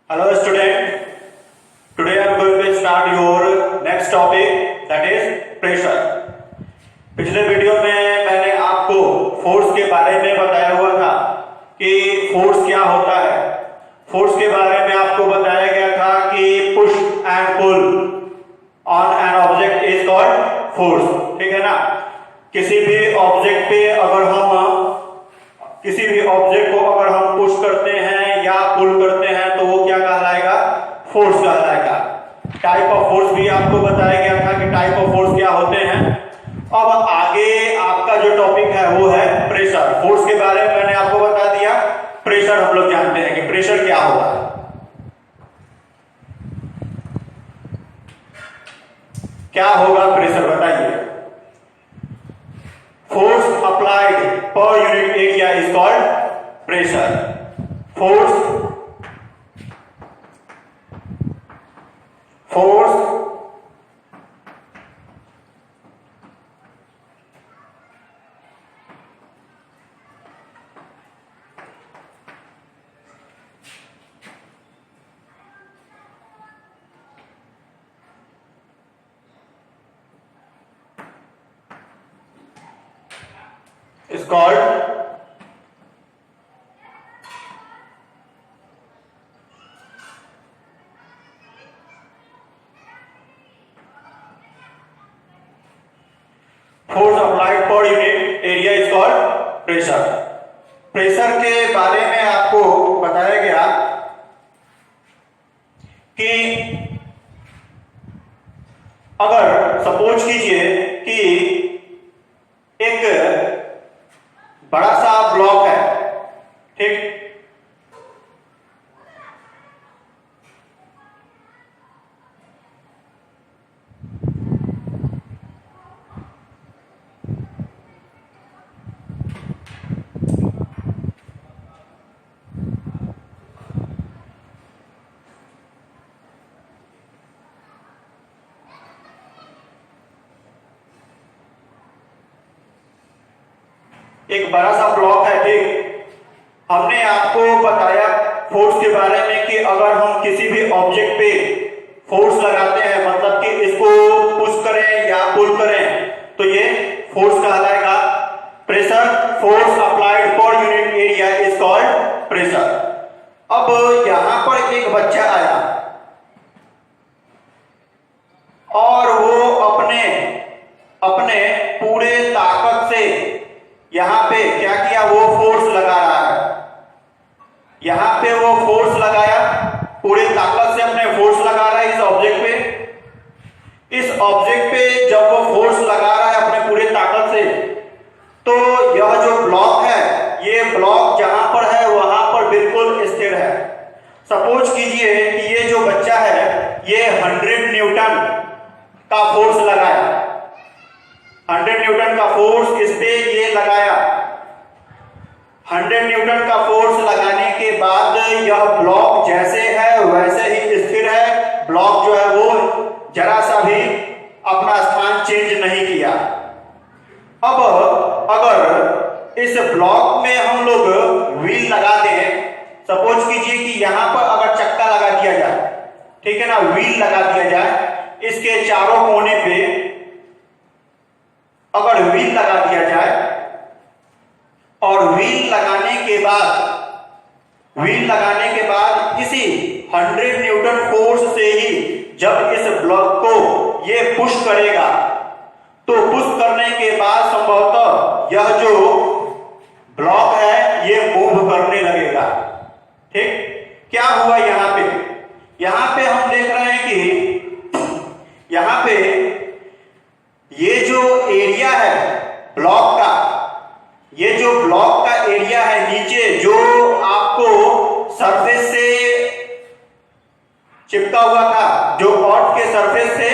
Hello student, today I am going to start your next topic that is pressure. पिछले video में मैंने आपको force के बारे में बताया हुआ था कि फोर्स क्या होता है। फोर्स के बारे में आपको बताया गया था कि push and pull on an object is called force, ठीक है ना। किसी भी ऑब्जेक्ट को अगर हम पुश करते हैं या पुल करते हैं तो वो क्या कहलाएगा, फोर्स कहलाएगा। टाइप ऑफ फोर्स भी आपको बताया गया था कि टाइप ऑफ फोर्स क्या होते हैं। अब आगे आपका जो टॉपिक है वो है प्रेशर। फोर्स के बारे में मैंने आपको बता दिया, प्रेशर हम लोग जानते हैं कि प्रेशर क्या होगा। क्या होगा प्रेशर बताइए। Force applied per unit area is called pressure. Force is called force applied per unit area is called pressure. Pressure के बारे में आपको बताया गया कि अगर सपोज कीजिए कि एक बड़ा सा ब्लॉक है, ठीक, एक बड़ा सा ब्लॉक है, ठीक। हमने आपको बताया फोर्स के बारे में कि अगर हम किसी भी ऑब्जेक्ट पे फोर्स लगाते हैं, मतलब कि इसको पुश करें या पुल करें, तो ये फोर्स कहलाएगा। Pressure, force applied per unit area is called pressure. अब यहां पर एक बच्चा आया और वो अपने पूरे ताकत से यहां पे क्या किया, वो फोर्स लगा रहा है। यहां पे वो फोर्स लगाया, पूरे ताकत से अपने फोर्स लगा रहा है इस ऑब्जेक्ट पे। इस ऑब्जेक्ट पे जब वो फोर्स लगा रहा है अपने पूरे ताकत से, तो यह जो ब्लॉक है, ये ब्लॉक जहां पर है वहां पर बिल्कुल स्थिर है। सपोज कीजिए कि ये जो बच्चा है ये 100 न्यूटन का फोर्स लगाया, 100 न्यूटन का फोर्स इस पे ये लगाया। 100 न्यूटन का फोर्स लगाने के बाद यह ब्लॉक जैसे है वैसे ही स्थिर है। ब्लॉक जो है वो जरा सा भी अपना स्थान चेंज नहीं किया। अब अगर इस ब्लॉक में हम लोग व्हील लगा दें, सपोज कीजिए कि यहां पर अगर चक्का लगा दिया जाए, ठीक है ना, व्हील लगा दिया जाए, इसके चारों कोने पे अगर व्हील लगा दिया जाए और व्हील लगाने के बाद इसी 100 न्यूटन फोर्स से ही जब इस ब्लॉक को ये पुश करेगा, तो पुश करने के बाद संभवतः यह जो ब्लॉक है ये मूव करने लगेगा, ठीक। क्या हुआ यहां पे हम देख रहे हैं कि यहां पे ये जो एरिया है ब्लॉक का, ये जो ब्लॉक का एरिया है नीचे, जो आपको सरफेस से चिपका हुआ था, जो अर्थ के सरफेस से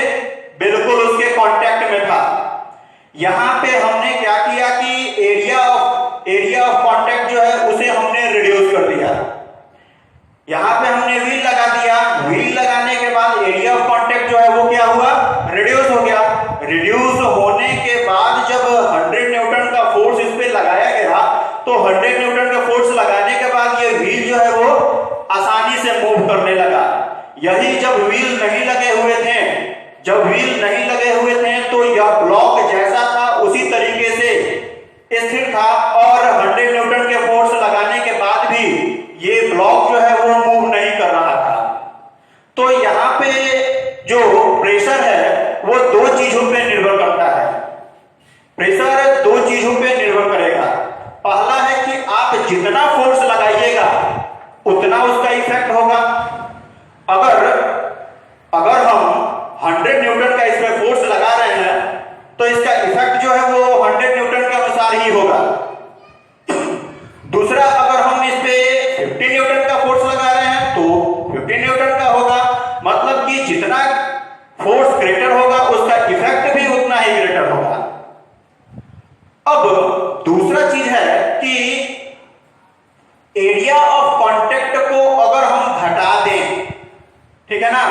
बिल्कुल उसके कांटेक्ट में था, यहां पे हमने क्या किया कि एरिया ऑफ कांटेक्ट जो है उसे हमने रिड्यूस कर दिया। यहां पे हमने व्हील लगा दिया, व्हील लगाने के बाद एरिया ऑफ कांटेक्ट जो है वो क्या हुआ, रिड्यूस हो गया। रिड्यूस होने के बाद जब 100 न्यूटन का फोर्स इस पे लगाया गया, तो 100 न्यूटन का फोर्स लगाने के बाद ये व्हील जो है वो आसानी से मूव करने लगा। यही जब व्हील नहीं लगे हुए थे, जब व्हील नहीं लगे हुए थे तो यह ब्लॉक जैसा था उसी तरीके से स्थिर था और 100 न्यूटन के फोर्स लगाने के बाद भी ये ब्लॉक जो है वो मूव नहीं कर रहा था। तो यहाँ पे जो प्रेशर है वो दो चीजों पे निर्भर करता है। प्रेशर दो चीजों पे निर्भर करेगा। पहला है कि आप जितना फोर्स लगाइएगा उतना उसका इफेक्ट होगा। अगर हम 100 न्यूटन का इसमें फोर्स लगा रहे हैं तो इसका इफेक्ट जो है वो 100 न्यूटन के अनुसार ही होगा। दूसरा, अगर हम इस पे 50 न्यूटन का फोर्स लगा रहे हैं तो 50 न्यूटन का होगा। मतलब कि जितना फोर्स ग्रेटर होगा उसका इफेक्ट भी उतना ही ग्रेटर होगा। अब दूसरा चीज है कि एरिया ऑफ कांटेक्ट को अगर हम घटा दें, ठीक है ना,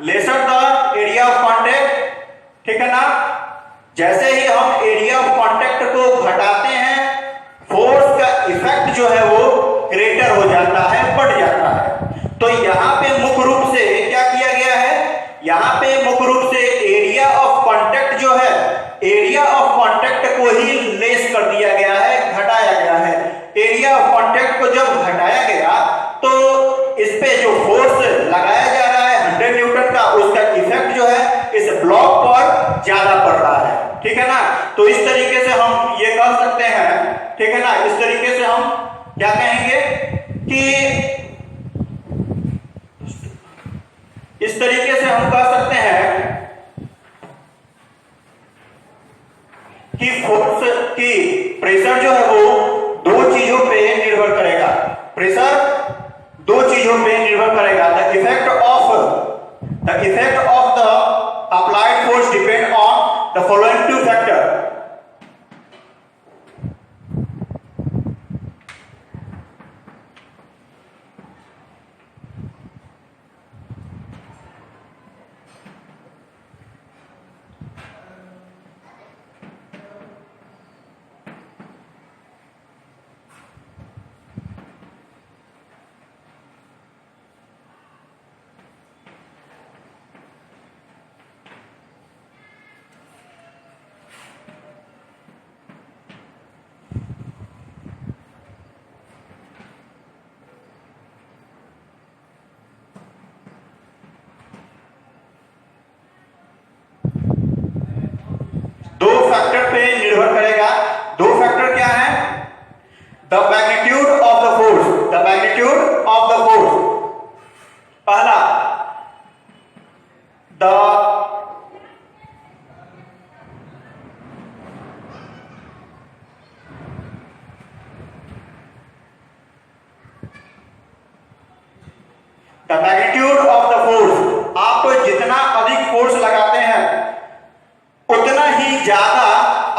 lesser the area of contact, ठीक है ना, जैसे ही हम एरिया ऑफ कांटेक्ट को घटाते हैं फोर्स का इफेक्ट जो है वो ग्रेटर हो जाता है, बढ़ जाता है। तो यहां पे मुख्य रूप से क्या किया गया है, यहां पे मुख्य रूप से एरिया ऑफ कांटेक्ट जो है, एरिया ऑफ कांटेक्ट को ही लेस कर दिया गया है, घटाया गया है। एरिया ऑफ कांटेक्ट को जब घटाया गया तो इस पे जो फोर्स लगाया जा रहा है 100 न्यूटन का, उसका इफेक्ट जो है इस ब्लॉक पर ज्यादा पड़ रहा है, ठीक है ना। तो इस तरीके से हम ये कह सकते हैं, ठीक है ना, इस तरीके से हम क्या कहेंगे कि इस तरीके से हम कह सकते हैं कि फोर्स की प्रेशर जो है वो दो चीजों पे निर्भर करेगा। प्रेशर दो चीजों पे निर्भर करेगा। The effect of the applied force depend on the following two factor. दो फैक्टर पे निर्भर करेगा। दो फैक्टर क्या है? The magnitude of the force, the magnitude of the force. पहला the magnitude of the force. आप जितना अधिक फोर्स लगाते हैं उतना ही ज्यादा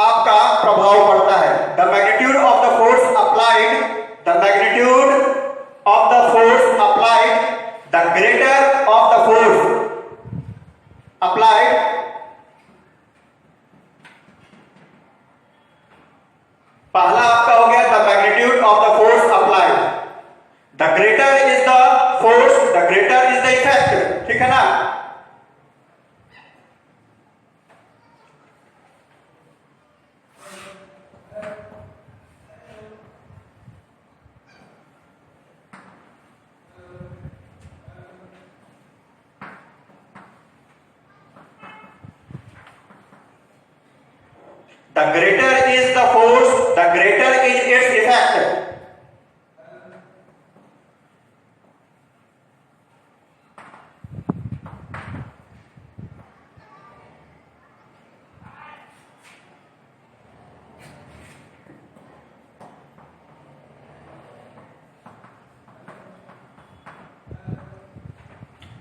आपका प्रभाव पड़ता है। The magnitude of the force applied, the magnitude of the force applied, the greater of the force applied, पहला आपका हो गया the magnitude of the force applied. The greater is the force, the greater is the effect, ठीक है ना। The greater is the force, the greater is its effect.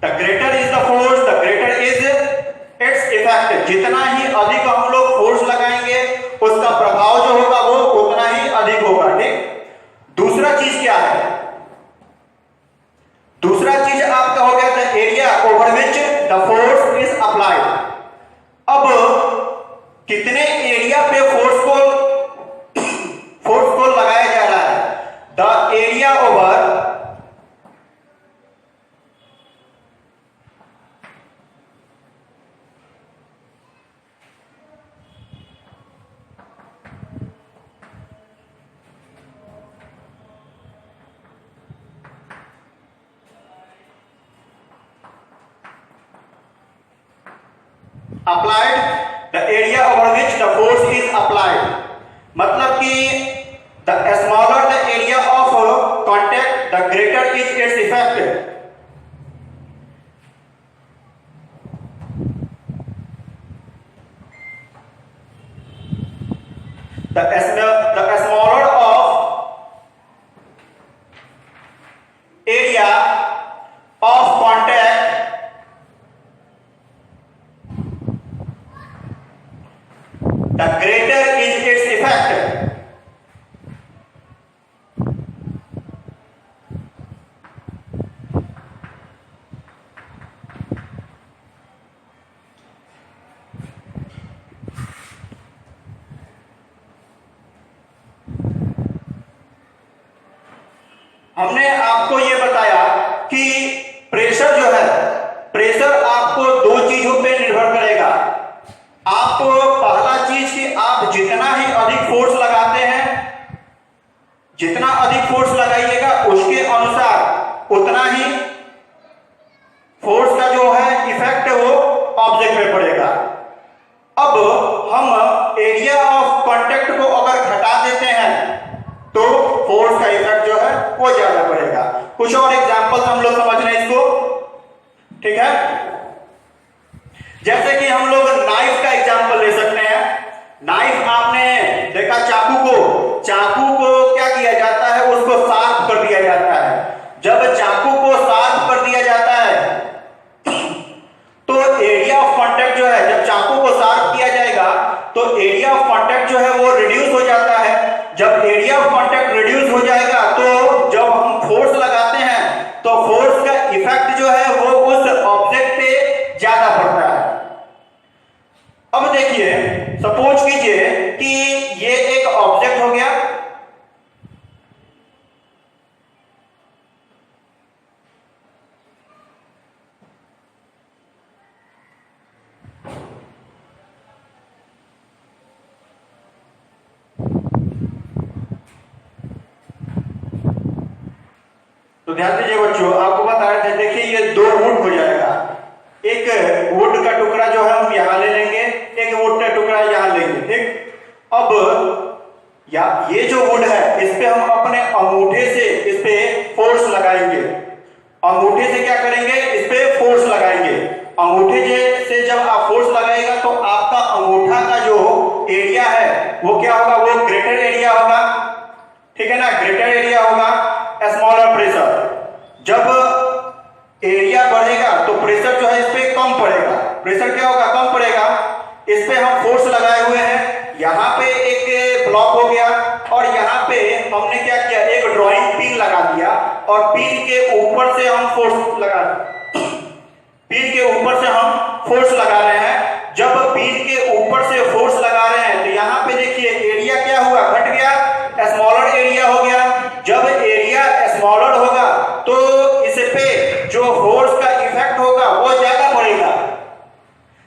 The greater is the force, the greater is its effect. जितना ही अधिक हम लोग force लगाएंगे उसका प्रभाव जो होगा वो उतना ही अधिक होगा, ठीक। दूसरा चीज क्या है? दूसरा चीज आपका हो गया the area over which the force is applied. अब कितने एरिया पे फोर्स को लगाया जा रहा है? The area over applied the area over which the force is applied, मतलब कि the smaller the area of contact the greater is its effect. The smaller of area of contact, the greater is its effect. हमने आपको यह बताया कि pressure जो है, pressure आपको दो चीजों पे निर्भर करेगा। आप पहला चीज कि आप जितना ही अधिक फोर्स लगाते हैं, जितना अधिक फोर्स लगाइएगा उसके अनुसार उतना ही फोर्स का जो है इफेक्ट वो ऑब्जेक्ट पे पड़ेगा। अब हम एरिया ऑफ कांटेक्ट को अगर घटा देते हैं तो फोर्स का इफेक्ट जो है वो ज्यादा पड़ेगा। कुछ और एग्जांपल हम लोग समझ रहे हैं इसको, ठीक है। जैसे कि हम लोग नाइफ का एग्जांपल ले सकते हैं। नाइफ आपने देखा, चाकू को क्या किया जाता है, उसको शार्प कर दिया जाता है। जब चाकू को शार्प कर दिया जाता है तो एरिया ऑफ कांटेक्ट जो है, जब चाकू को शार्प किया जाएगा तो एरिया ऑफ कांटेक्ट जो है वो रिड्यूस हो जाता है। जब एरिया ऑफ कांटेक्ट रिड्यूस हो जाएगा तो जब हम फोर्स लगाते हैं तो फोर्स का इफेक्ट जो है वो उस ऑब्जेक्ट पे ज्यादा पड़ता है। अब देखिए, सपोज कीजिए कि ये एक ऑब्जेक्ट हो गया, तो ध्यान दीजिए बच्चों, आपको बता रहे थे, देखिए ये दो वुड हो जाएगा। एक वुड का टुकड़ा जो है हम यहां ले लेंगे, एक वुड का टुकड़ा यहां लेंगे, ठीक। अब ये जो वुड है इस पे हम अपने अंगूठे से इस पे फोर्स लगाएंगे। अंगूठे से क्या करेंगे, इस पे फोर्स लगाएंगे। अंगूठे से जब आप फोर्स लगाएगा तो आपका अंगूठा का जो एरिया है वो क्या होगा, वो ग्रेटर एरिया होगा, ठीक है ना, ग्रेटर एरिया होगा। स्मॉलर प्रेशर, जब एरिया बढ़ेगा तो प्रेशर जो है इस पे कम पड़ेगा। प्रेशर क्या होगा, कम पड़ेगा। इस पे हम फोर्स लगाए हुए हैं, यहाँ पे एक ब्लॉक हो गया और यहाँ पे हमने क्या किया, एक ड्राइंग पिन लगा दिया और पिन के ऊपर से हम फोर्स लगा, पिन के ऊपर से हम फोर्स लगा रहे हैं। जब पिन के ऊपर से फोर्स लगा रहे हैं तो यहाँ पे देखिए एरिया क्या हुआ, घट गया, स्मॉलर एरिया हो गया। जब एरिया स्मॉलर होगा तो इस पे जो फोर्स का इफेक्ट होगा वो ज्यादा पड़ेगा।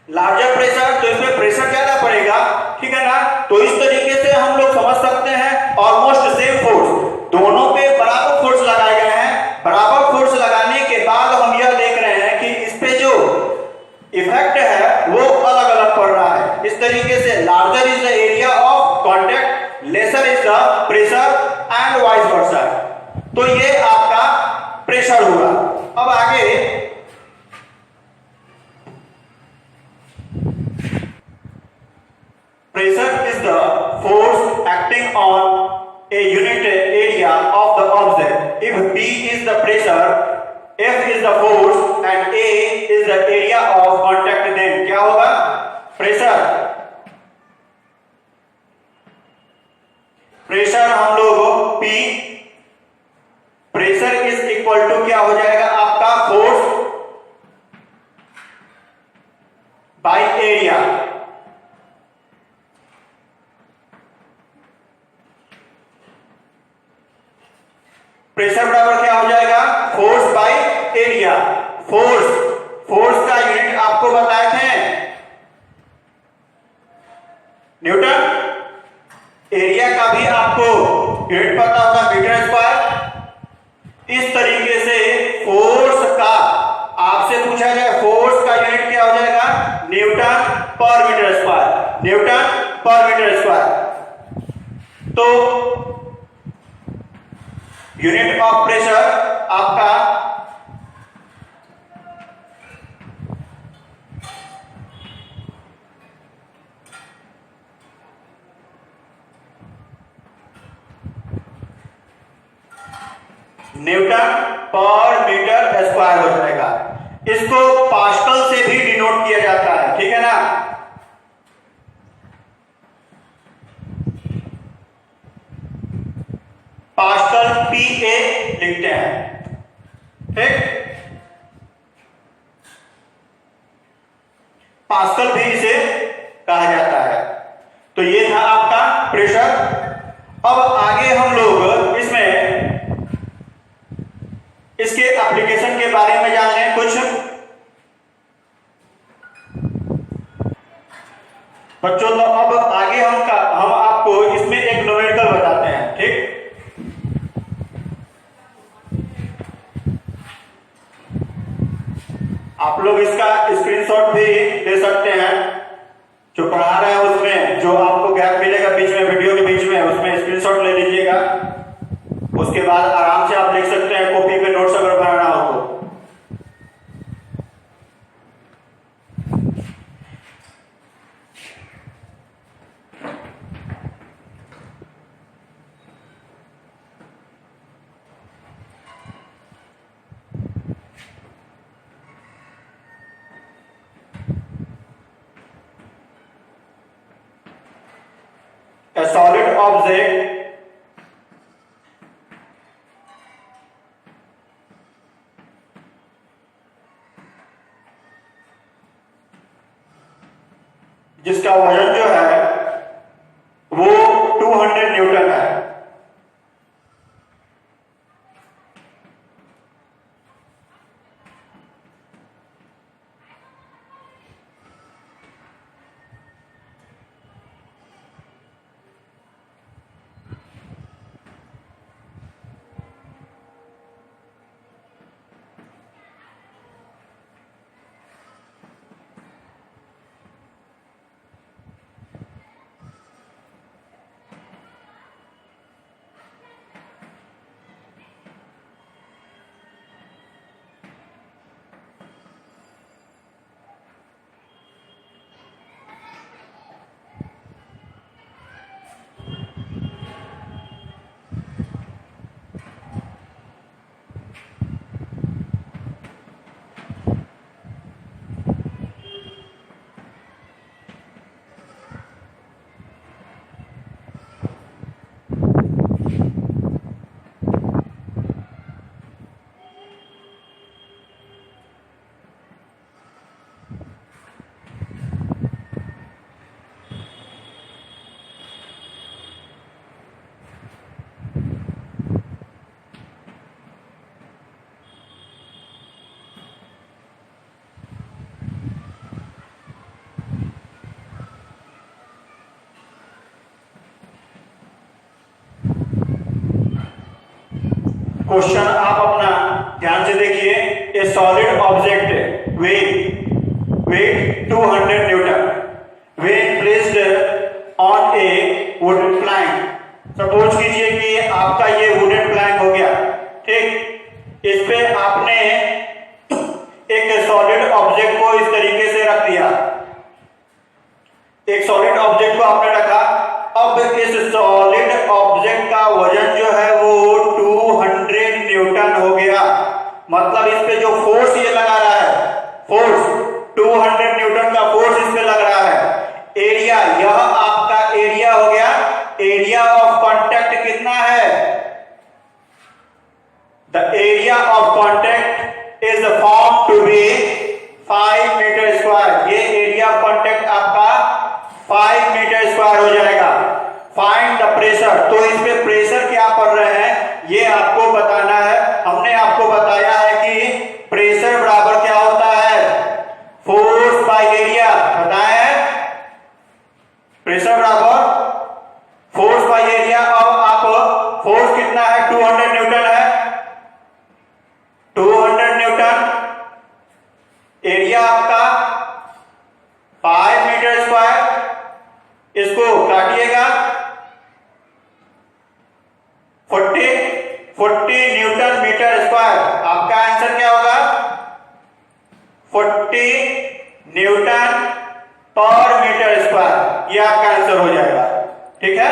लार्जर प्रेशर तो इसमें प्रेशर ज्यादा पड़ेगा, ठीक है ना। तो इस तरीके से हम लोग समझ सकते हैं ऑलमोस्ट सेम फोर्स, दोनों पे बराबर फोर्स लगाए गए हैं। बराबर फोर्स लगाने के बाद हम यह देख रहे हैं कि इस पे जो इफेक्ट है वो अलग अलग पड़ रहा है। इस तरीके से larger is the area of contact, lesser is the pressure and vice versa. तो ये आपका प्रेशर होगा। अब आगे pressure is the force acting on a unit area of the object. If P is the pressure, F is the force and A is the area of contact, then क्या होगा, pressure. Pressure हम लोग P, pressure is equal to क्या हो जाएगा आपका, force by area. Pressure बराबर क्या हो जाएगा, फोर्स बाय एरिया। फोर्स का यूनिट आपको बताए थे न्यूटन। एरिया का भी आपको यूनिट पता होगा, मीटर स्क्वायर। इस तरीके से फोर्स का आपसे पूछा जाए, फोर्स का यूनिट क्या हो जाएगा, न्यूटन यूनिट ऑफ प्रेशर आपका न्यूटन पर मीटर स्क्वायर हो जाएगा। इसको पास्कल से भी डिनोट किया जाता है, ठीक है ना। पास्कल PA लिखते हैं, ठीक। पास्कल भी इसे कहा जाता है। तो ये था आपका प्रेशर। अब आगे हम लोग इसमें इसके एप्लीकेशन के बारे में जान लें कुछ। बच्चों तो अब आगे हम आपको इसमें एक न्यूमेरिकल बताते हैं, ठीक। आप लोग इसका स्क्रीनशॉट भी ले सकते हैं। जो पढ़ा रहे हैं उसमें जो आपको गैप मिलेगा बीच में, वीडियो के बीच में, उसमें स्क्रीनशॉट ले लीजिएगा। उसके बाद आराम से आप लिख सकते हैं कॉपी पे, नोट्स अगर बनाना हो तो। A solid object जिसका वजन जो है वो 200 न्यूटन है। क्वेश्चन आप अपना ध्यान से देखिए। ए solid object wait 200 Newton when placed on A wooden plank. Suppose कीजिए कि आपका ये वुडन प्लैंक हो गया, ठीक। इस पे आपने एक सॉलिड ऑब्जेक्ट को इस तरीके से रख दिया। एक सॉलिड ऑब्जेक्ट को आपने रखा। अब इस सॉलिड ऑब्जेक्ट का वजन जो है वो 200 न्यूटन हो गया। मतलब इस पे जो फोर्स ये लगा रहा है, फोर्स 200 न्यूटन का फोर्स इस पे लग रहा है। एरिया, यह आपका एरिया हो गया। एरिया ऑफ कॉन्टैक्ट कितना है? The area of contact is found to be 5 metre square. ये एरिया ऑफ कॉन्टैक्ट आपका 5 मीटर स्क्वायर हो जाएगा। फाइंड द प्रेशर, तो इस पे प्रेशर क्या पड़ रहे हैं ये आपको बताना है। हमने आपको बताया है कि प्रेशर बराबर क्या होता है? Force by area. बताया है प्रेशर बराबर फोर्स बाय एरिया। अब आप फोर्स कितना है? 200 न्यूटन है। 200 न्यूटन। एरिया आपका 40 न्यूटन पर मीटर स्क्वायर, ये आपका आंसर हो जाएगा। ठीक है,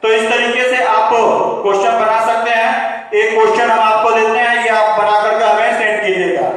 तो इस तरीके से आप क्वेश्चन बना सकते हैं। एक क्वेश्चन हम आपको देते हैं, ये आप बना करके हमें सेंड कीजिएगा।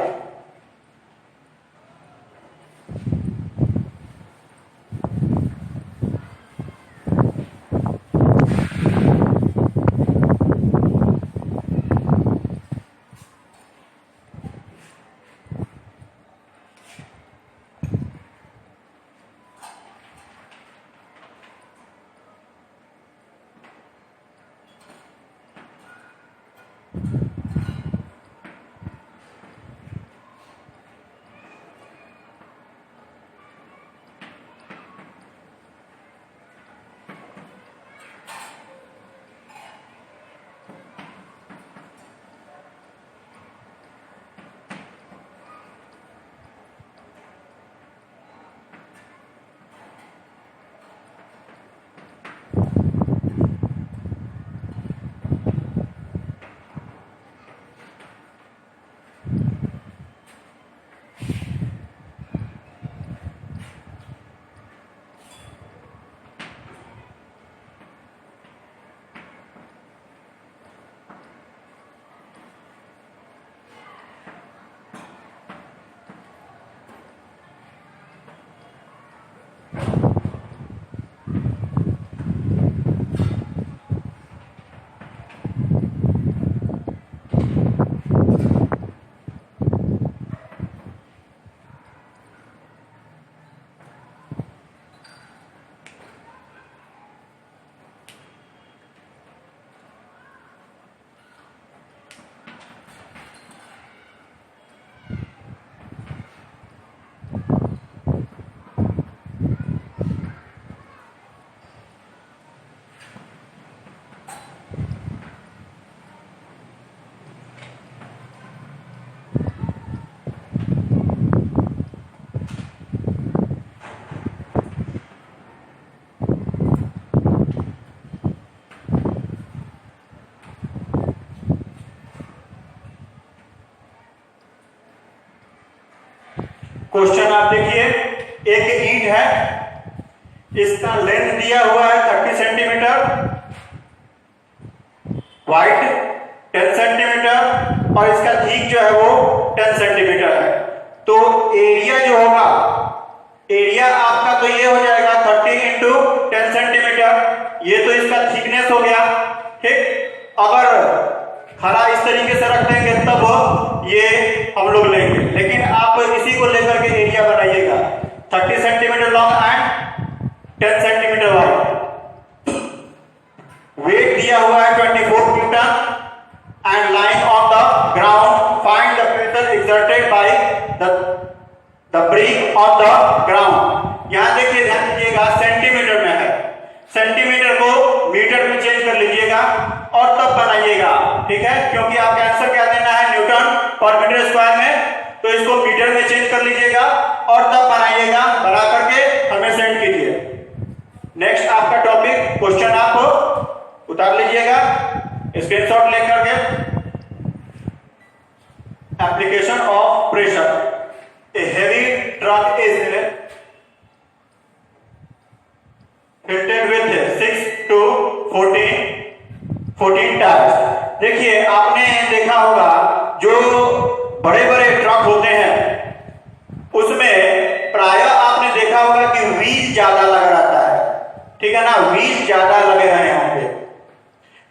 क्वेश्चन आप देखिए, एक ईंट है, इसका लेंथ दिया हुआ है 30 सेंटीमीटर, वाइड 10 सेंटीमीटर और इसका थिक जो है वो 10 सेंटीमीटर है। तो एरिया जो होगा, एरिया आपका तो ये हो जाएगा 30 इंटू 10 सेंटीमीटर, ये तो इसका थिकनेस हो गया। ठीक, अगर खड़ा इस तरीके से रख देंगे तब ये हम लोग लेंगे, लेकिन आप इसी को लेकर के एरिया बनाइएगा। 30 centimetre long and 10 centimetre wide. Weight दिया हुआ है 24 newton and line on the ground, find the pressure exerted by the brick on the ground. यहां देखिए, ध्यान दीजिएगा, सेंटीमीटर में है, सेंटीमीटर को मीटर में चेंज कर लीजिएगा और तब बनाइएगा। ठीक है, क्योंकि आपका आंसर क्या देना है, न्यूटन पर मीटर स्क्वायर में, तो इसको मीटर में चेंज कर लीजिएगा और तब बनाइएगा। बना करके हमें सेंड कीजिए। नेक्स्ट आपका टॉपिक क्वेश्चन आप उतार लीजिएगा स्क्रीनशॉट लेकर के। Application of pressure, A heavy truck is fitted with 6 to 14 tyres. देखिए, आपने देखा होगा जो बड़े बड़े ट्रक होते हैं उसमें प्रायः आपने देखा होगा कि व्हील ज्यादा लगा रहता है। ठीक है ना, व्हील ज्यादा लगे रहे होंगे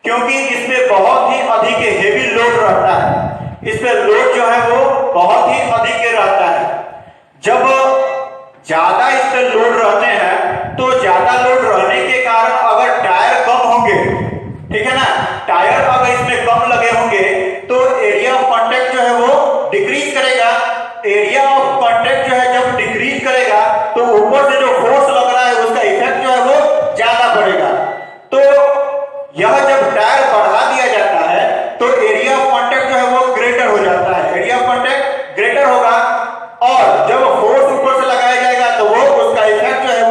क्योंकि इसमें बहुत ही अधिक हेवी लोड रहता है। इस पे लोड जो है वो बहुत ही अधिक रहता है। जब ज्यादा इस पे लोड रहते हैं तो ज्यादा लोड रहने के कारण अगर टायर कम होंगे, ठीक है ना, टायर अगर इसमें कम लगे होंगे तो एरिया ऑफ कांटेक्ट जो है वो डिक्रीज करेगा। एरिया ऑफ कांटेक्ट जो है जब डिक्रीज करेगा तो ऊपर से जो फोर्स लग रहा है उसका इफेक्ट जो है वो ज्यादा पड़ेगा। तो यह जब टायर बढ़ा दिया जाता है तो एरिया ऑफ कांटेक्ट जो है वो ग्रेटर हो जाता है, एरिया ऑफ कांटेक्ट ग्रेटर होगा और जब फोर्स ऊपर से लगाया जाएगा तो वो उसका इफेक्ट जो है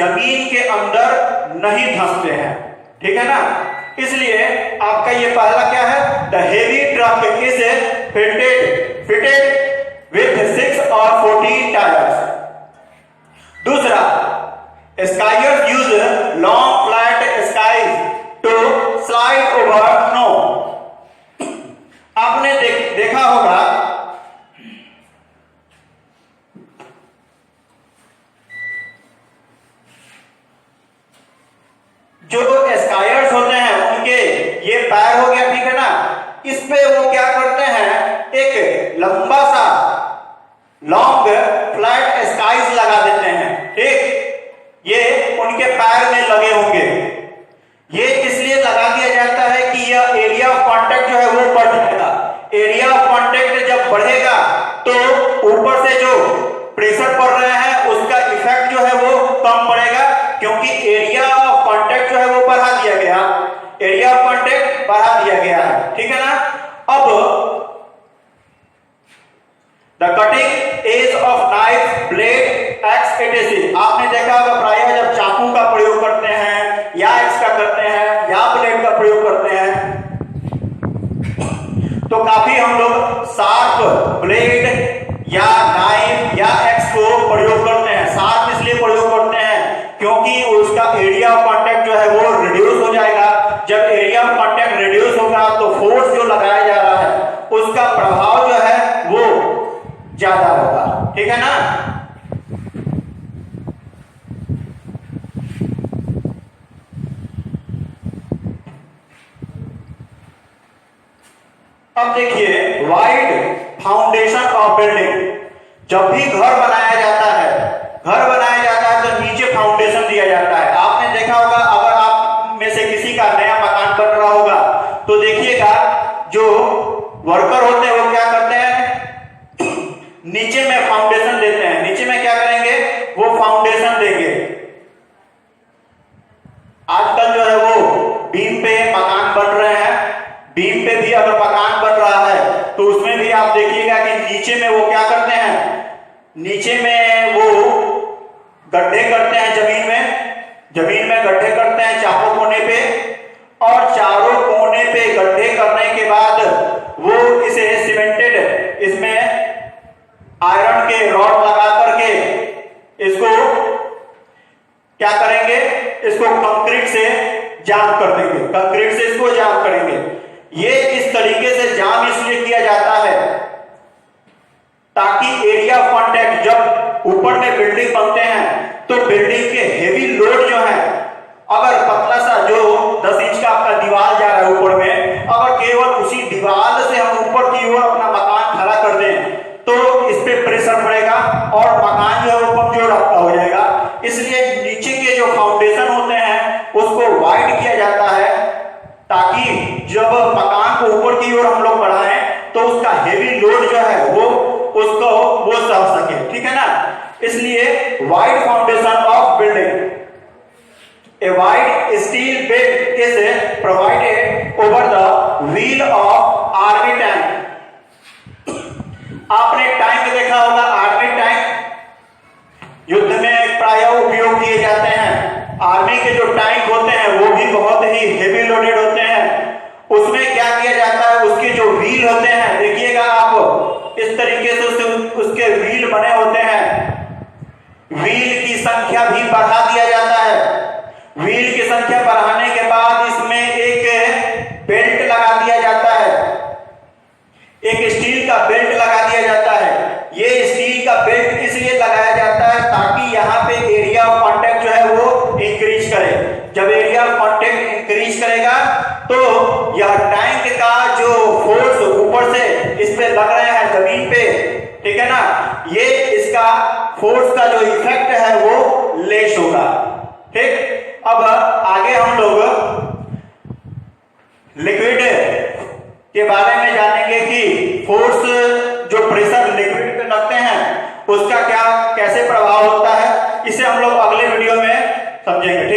जमीन के अंदर नहीं धंसते हैं, ठीक है ना। इसलिए आपका ये पहला क्या है, the heavy truck is fitted with 6 or 14 tyres. दूसरा, skiers use long flat skis to slide over snow. आपने देखा होगा जो स्काइयर्स होते हैं उनके ये पैर हो गया, ठीक है ना, इस पे वो क्या करते हैं, एक लंबा सा लॉन्ग फ्लैट स्काइज लगा देते हैं, ठीक। ये उनके पैर में लगे होंगे। ये इसलिए लगा दिया जाता है कि यह एरिया ऑफ कांटेक्ट जो है वो बढ़ जाएगा। एरिया ऑफ कांटेक्ट जब बढ़ेगा तो ऊपर से जो प्रेशर पड़ रहा है उसका इफेक्ट जो है वो कम पड़ेगा, क्योंकि एरिया ऑफ कांटेक्ट जो है वो बढ़ा दिया गया, एरिया ऑफ कांटेक्ट बढ़ा दिया गया है, ठीक है ना। अब the cutting edge of knife blade x etc। आपने देखा होगा प्रायः जब चाकू का प्रयोग करते हैं या एक्स का करते हैं या ब्लेड का प्रयोग करते हैं तो काफी हम लोग शार्प ब्लेड या नाइफ या एक्स को प्रयोग करते हैं। शार्प इसलिए प्रयोग करते हैं क्योंकि उसका एरिया ऑफ कांटेक्ट जो है वो रिड्यूस हो जाएगा। जब एरिया ऑफ कांटेक्ट रिड्यूस होगा तो फोर्स जो लगाया जा रहा है उसका प्रभाव जो है वो ज्यादा होगा, ठीक है ना। अब देखिए वाइड फाउंडेशन ऑफ बिल्डिंग। जब भी घर बनाया जाता है तो नीचे फाउंडेशन दिया जाता है। आपने देखा होगा, अगर आप में से किसी का नया मकान बन रहा होगा तो देखिएगा जो वर्कर होते हैं वो क्या करते हैं, नीचे में फाउंडेशन देते हैं। नीचे में क्या करेंगे, वो फाउंडेशन देंगे। आजकल जो है वो बीम पे मकान बन रहे हैं, बीम पे भी अगर मकान बन रहा है तो उसमें भी आप देखिएगा कि नीचे में वो क्या करते हैं, नीचे में वो गड्ढे करते हैं, जमीन में गड्ढे करते हैं चारों कोने पे, और चारों कोने पे गड्ढे करने के बाद वो इसे सीमेंटेड, इसमें आयरन के रॉड लगा करके इसको क्या करेंगे, इसको कंक्रीट से जाम कर देंगे, कंक्रीट से इसको जाम करेंगे। ये इस तरीके से जाम इसलिए किया जाता है ताकि एरिया ऑफ कांटेक्ट, जब ऊपर में बिल्डिंग बनते हैं तो बिल्डिंग के हेवी लोड जो है, अगर पतला सा जो 10 इंच का आपका दीवार जा रहा है ऊपर में, अगर केवल उसी दीवार से हम ऊपर की ओर अपना मकान खड़ा कर दें तो इस पे प्रेशर पड़ेगा और मकान जो है वो कमजोर आपका हो जाएगा। इसलिए नीचे के जो फाउंडेशन होते हैं उसको वाइड किया जाता है ताकि जब मकान को ऊपर की ओर हम लोग बढ़ाएं तो उसका हेवी लोड जो है वो उसको वो सह सके, ठीक है ना। इसलिए wide foundation of building, a wide steel bed is provided over the wheel of army tank. आपने टैंक देखा होगा, आर्मी टैंक युद्ध में प्रायः उपयोग किए जाते हैं। आर्मी के जो टैंक होते हैं वो भी बहुत ही हेवी लोडेड होते हैं। उसमें क्या किया जाता है, उसके जो व्हील होते हैं, देखिएगा आप इस तरीके से उसके व्हील बने होते हैं। व्हील की संख्या भी बढ़ा दिया जाता है। व्हील की संख्या बढ़ाने के बाद इसमें एक बेल्ट लगा दिया जाता है, एक स्टील का बेल्ट लगा दिया जाता है। ये स्टील का बेल्ट इसलिए लगाया जाता है ताकि यहाँ पे एरिया ऑफ कांटेक्ट जो है वो इंक्रीज करे। जब एरिया ऑफ कांटेक्ट इंक्रीज करेगा तो यह टैंक का जो फोर्स ऊपर से इस पे लग रहे हैं जमीन पे, ठीक है ना, ये इसका फोर्स का जो इफेक्ट है वो लेस होगा, ठीक। अब आगे हम लोग लिक्विड के बारे में जानेंगे कि फोर्स जो प्रेशर लिक्विड पे लगते हैं उसका क्या कैसे प्रभाव होता है। इसे हम लोग अगले वीडियो में समझेंगे।